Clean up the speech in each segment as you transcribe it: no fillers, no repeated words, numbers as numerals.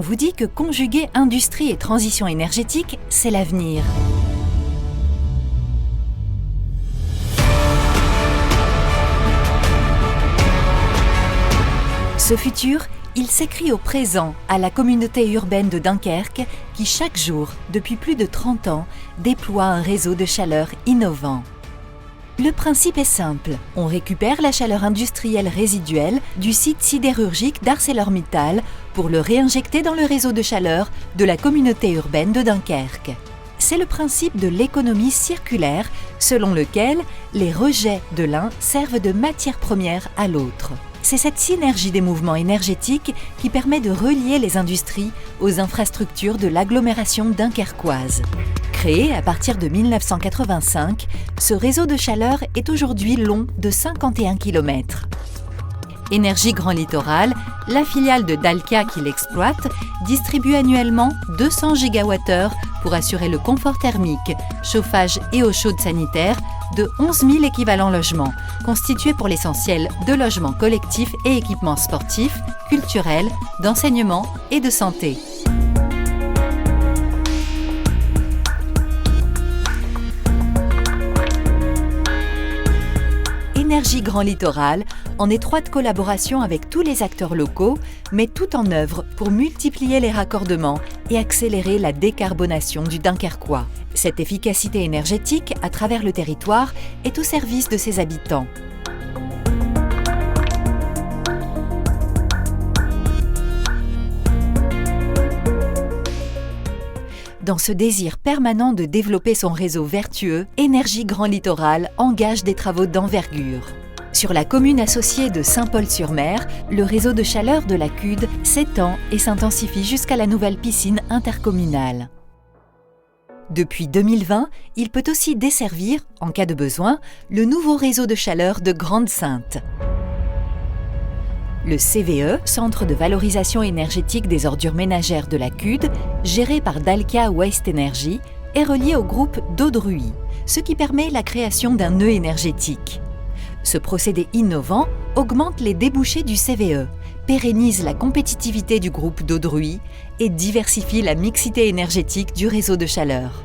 vous dit que conjuguer industrie et transition énergétique, c'est l'avenir. Ce futur, il s'écrit au présent à la communauté urbaine de Dunkerque qui chaque jour, depuis plus de 30 ans, déploie un réseau de chaleur innovant. Le principe est simple, on récupère la chaleur industrielle résiduelle du site sidérurgique d'ArcelorMittal pour le réinjecter dans le réseau de chaleur de la communauté urbaine de Dunkerque. C'est le principe de l'économie circulaire selon lequel les rejets de l'un servent de matière première à l'autre. C'est cette synergie des mouvements énergétiques qui permet de relier les industries aux infrastructures de l'agglomération dunkerquoise. Créé à partir de 1985, ce réseau de chaleur est aujourd'hui long de 51 km. Énergie Grand Littoral, la filiale de Dalkia qui l'exploite, distribue annuellement 200 GWh pour assurer le confort thermique, chauffage et eau chaude sanitaire de 11 000 équivalents logements, constitués pour l'essentiel de logements collectifs et équipements sportifs, culturels, d'enseignement et de santé. Énergie Grand Littoral, en étroite collaboration avec tous les acteurs locaux, met tout en œuvre pour multiplier les raccordements et accélérer la décarbonation du Dunkerquois. Cette efficacité énergétique, à travers le territoire, est au service de ses habitants. Dans ce désir permanent de développer son réseau vertueux, Énergie Grand Littoral engage des travaux d'envergure. Sur la commune associée de Saint-Paul-sur-Mer, le réseau de chaleur de la CUD s'étend et s'intensifie jusqu'à la nouvelle piscine intercommunale. Depuis 2020, il peut aussi desservir, en cas de besoin, le nouveau réseau de chaleur de Grande-Synthe. Le CVE, Centre de valorisation énergétique des ordures ménagères de la CUD, géré par Dalkia Waste Energy, est relié au groupe d'Audruy, ce qui permet la création d'un nœud énergétique. Ce procédé innovant augmente les débouchés du CVE, pérennise la compétitivité du groupe d'Audruy et diversifie la mixité énergétique du réseau de chaleur.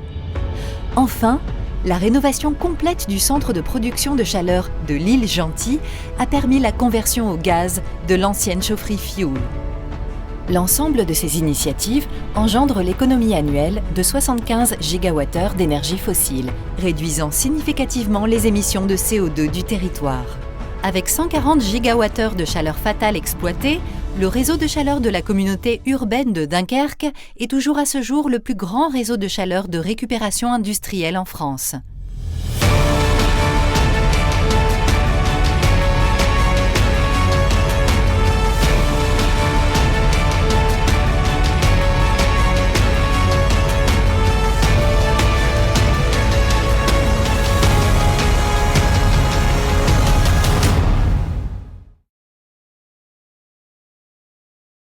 Enfin, la rénovation complète du centre de production de chaleur de l'île Gentil a permis la conversion au gaz de l'ancienne chaufferie fioul. L'ensemble de ces initiatives engendre l'économie annuelle de 75 GWh d'énergie fossile, réduisant significativement les émissions de CO2 du territoire. Avec 140 GWh de chaleur fatale exploitée, le réseau de chaleur de la communauté urbaine de Dunkerque est toujours à ce jour le plus grand réseau de chaleur de récupération industrielle en France.